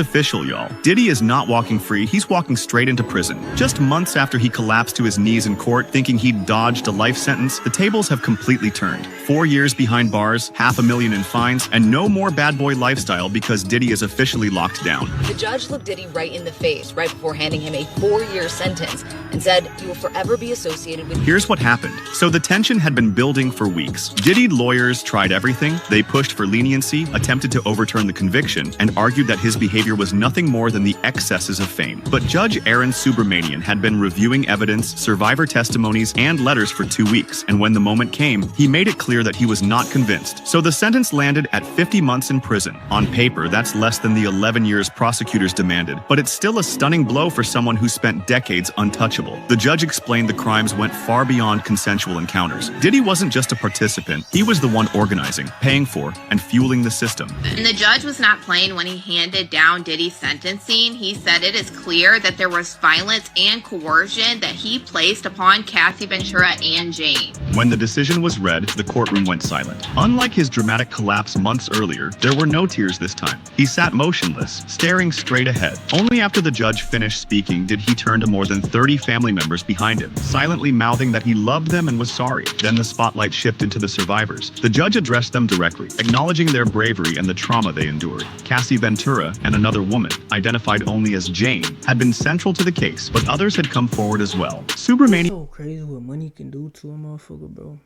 Official, y'all. Diddy is not walking free, he's walking straight into prison. Just months after he collapsed to his knees in court thinking he'd dodged a life sentence, the tables have completely turned. 4 years behind bars, $500,000 in fines, and no more bad boy lifestyle because Diddy is officially locked down. The judge looked Diddy right in the face right before handing him a 4-year sentence and said he will forever be associated with... Here's what happened. So the tension had been building for weeks. Diddy lawyers tried everything. They pushed for leniency, attempted to overturn the conviction, and argued that his behavior was nothing more than the excesses of fame. But Judge Aaron Subramanian had been reviewing evidence, survivor testimonies, and letters for 2 weeks, and when the moment came, he made it clear that he was not convinced. So the sentence landed at 50 months in prison. On paper, that's less than the 11 years prosecutors demanded, but it's still a stunning blow for someone who spent decades untouchable. The judge explained the crimes went far beyond consensual encounters. Diddy wasn't just a participant, he was the one organizing, paying for, and fueling the system. And the judge was not playing when he handed down Diddy's sentencing. He said it is clear that there was violence and coercion that he placed upon Cassie Ventura and Jane. When the decision was read, the courtroom went silent. Unlike his dramatic collapse months earlier, there were no tears this time. He sat motionless, staring straight ahead. Only after the judge finished speaking did he turn to more than 30 family members behind him, silently mouthing that he loved them and was sorry. Then the spotlight shifted to the survivors. The judge addressed them directly, acknowledging their bravery and the trauma they endured. Cassie Ventura and another woman, identified only as Jane, had been central to the case, but others had come forward as well. Subramanian... So crazy what money can do to a motherfucker, bro.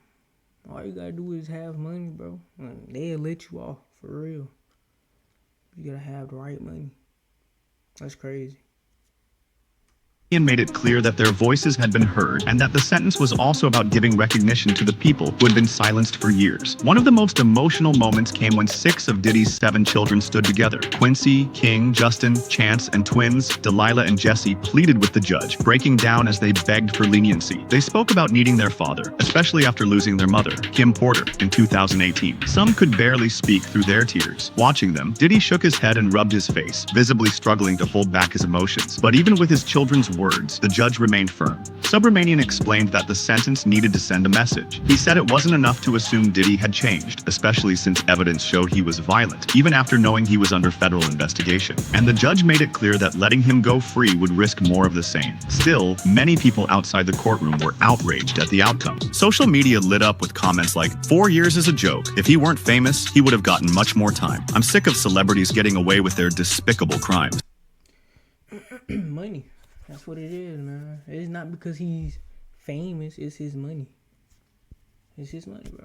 All you gotta do is have money, bro. They'll let you off, for real. You gotta have the right money. That's crazy. Made it clear that their voices had been heard and that the sentence was also about giving recognition to the people who had been silenced for years. One of the most emotional moments came when 6 of Diddy's 7 children stood together. Quincy, King, Justin, Chance, and twins, Delilah and Jesse, pleaded with the judge, breaking down as they begged for leniency. They spoke about needing their father, especially after losing their mother, Kim Porter, in 2018. Some could barely speak through their tears. Watching them, Diddy shook his head and rubbed his face, visibly struggling to hold back his emotions. But even with his children's words, the judge remained firm. Subramanian explained that the sentence needed to send a message. He said it wasn't enough to assume Diddy had changed, especially since evidence showed he was violent, even after knowing he was under federal investigation. And the judge made it clear that letting him go free would risk more of the same. Still, many people outside the courtroom were outraged at the outcome. Social media lit up with comments like, 4 years is a joke. If he weren't famous, he would have gotten much more time. I'm sick of celebrities getting away with their despicable crimes. Money. That's what it is, man. It's not because he's famous. It's his money. It's his money, bro.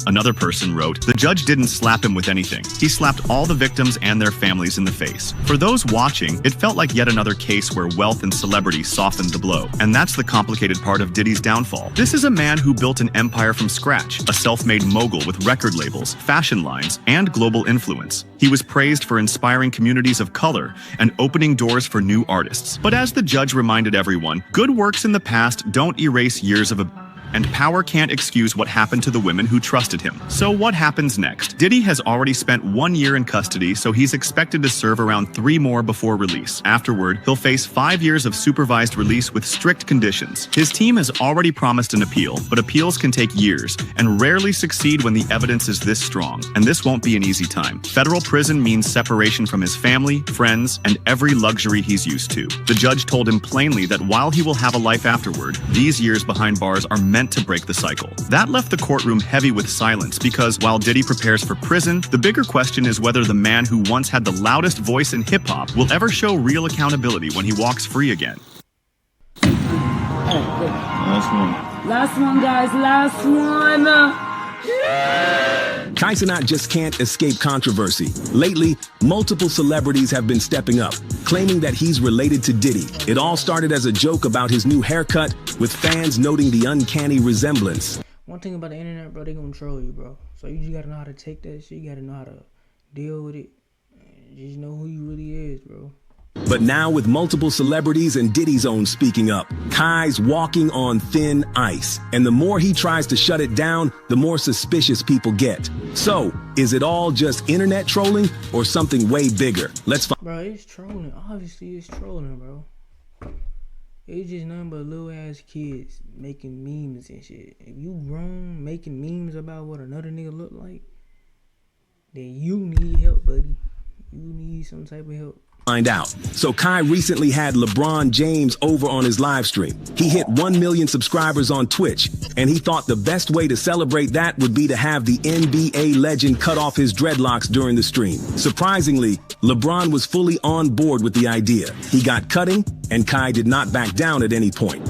Another person wrote, the judge didn't slap him with anything. He slapped all the victims and their families in the face. For those watching, it felt like yet another case where wealth and celebrity softened the blow. And that's the complicated part of Diddy's downfall. This is a man who built an empire from scratch, a self-made mogul with record labels, fashion lines, and global influence. He was praised for inspiring communities of color and opening doors for new artists. But as the judge reminded everyone, good works in the past don't erase years of and power can't excuse what happened to the women who trusted him. So what happens next? Diddy has already spent 1 year in custody, so he's expected to serve around 3 more before release. Afterward, he'll face 5 years of supervised release with strict conditions. His team has already promised an appeal, but appeals can take years and rarely succeed when the evidence is this strong. And this won't be an easy time. Federal prison means separation from his family, friends, and every luxury he's used to. The judge told him plainly that while he will have a life afterward, these years behind bars are meant to break the cycle. That left the courtroom heavy with silence because while Diddy prepares for prison, the bigger question is whether the man who once had the loudest voice in hip-hop will ever show real accountability when he walks free again. Last one, guys. Last one. Kaisenat just can't escape controversy. Lately, multiple celebrities have been stepping up, claiming that he's related to Diddy. It all started as a joke about his new haircut, with fans noting the uncanny resemblance. One thing about the internet, bro, they gonna troll you, bro. So you just gotta know how to take that shit. You gotta know how to deal with it. Just know who you really is, bro. But now with multiple celebrities and Diddy's own speaking up, Kai's walking on thin ice. And the more he tries to shut it down, the more suspicious people get. So, is it all just internet trolling or something way bigger? Let's find. Bro, it's trolling. Obviously, it's trolling, bro. It's just nothing but little ass kids making memes and shit. If you grown making memes about what another nigga look like, then you need help, buddy. need some type of help. Find out. So Kai recently had LeBron James over on his live stream. He hit 1 million subscribers on Twitch, and he thought the best way to celebrate that would be to have the NBA legend cut off his dreadlocks during the stream. Surprisingly, LeBron was fully on board with the idea. He got cutting, and Kai did not back down at any point.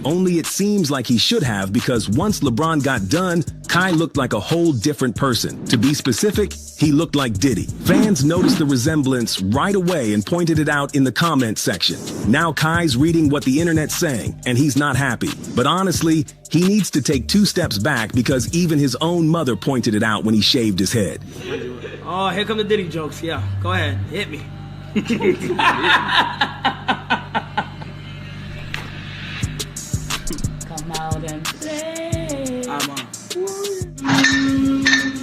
Only it seems like he should have, because once LeBron got done, Kai looked like a whole different person. To be specific, he looked like Diddy. Fans noticed the resemblance right away and pointed it out in the comment section. Now Kai's reading what the internet's saying, and he's not happy. But honestly, he needs to take 2 steps back, because even his own mother pointed it out when he shaved his head. Oh, here come the Diddy jokes. Yeah, go ahead, hit me. Come out and play. I'm on.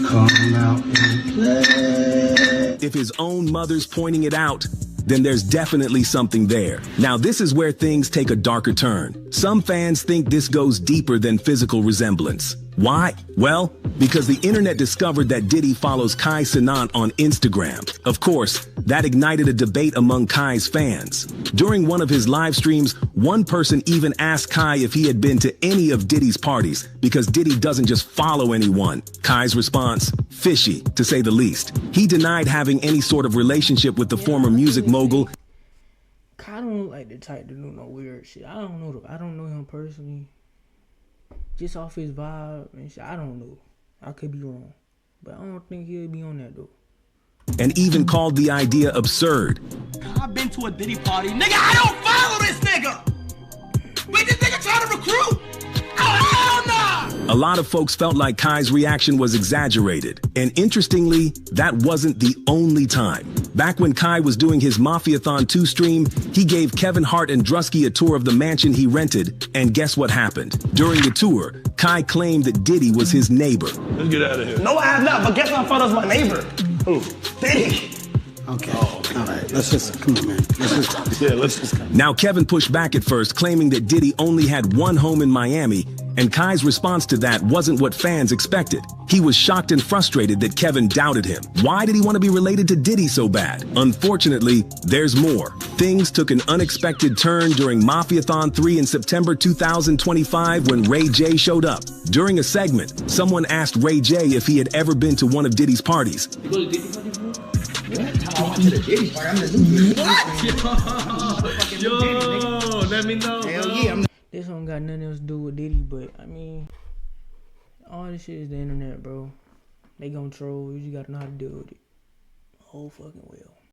Come out and play. If his own mother's pointing it out, then there's definitely something there. Now, this is where things take a darker turn. Some fans think this goes deeper than physical resemblance. Why? Well, because the internet discovered that Diddy follows Kai Cenat on Instagram. Of course, that ignited a debate among Kai's fans. During one of his live streams, one person even asked Kai if he had been to any of Diddy's parties, because Diddy doesn't just follow anyone. Kai's response? Fishy, to say the least. He denied having any sort of relationship with the former music mogul. Kai don't like the type to do no weird shit. I don't know him personally. Just off his vibe and shit, I don't know. I could be wrong, but I don't think he'll be on that though. And even called the idea absurd. I've been to a Diddy party. Nigga, I don't follow this nigga! Wait, this nigga trying to recruit? Oh, hell nah! A lot of folks felt like Kai's reaction was exaggerated. And interestingly, that wasn't the only time. Back when Kai was doing his Mafiathon 2 stream, he gave Kevin Hart and Drusky a tour of the mansion he rented, and guess what happened? During the tour, Kai claimed that Diddy was his neighbor. Let's get out of here. No, I have not, but guess what? I thought it was my neighbor. Who? Diddy. Okay. All right. Let's just come on, man. Let's just. Now, Kevin pushed back at first, claiming that Diddy only had one home in Miami, and Kai's response to that wasn't what fans expected. He was shocked and frustrated that Kevin doubted him. Why did he want to be related to Diddy so bad? Unfortunately, there's more. Things took an unexpected turn during Mafiathon 3 in September 2025 when Ray J showed up. During a segment, someone asked Ray J if he had ever been to one of Diddy's parties. You go to Diddy party, bro? What? I went to the Diddy party. I'm the new What? Yo, let me know. Hell yeah. This don't got nothing else to do with Diddy, but I mean, all this shit is the internet, bro. They gonna troll. You just gotta know how to deal with it. Whole fucking well.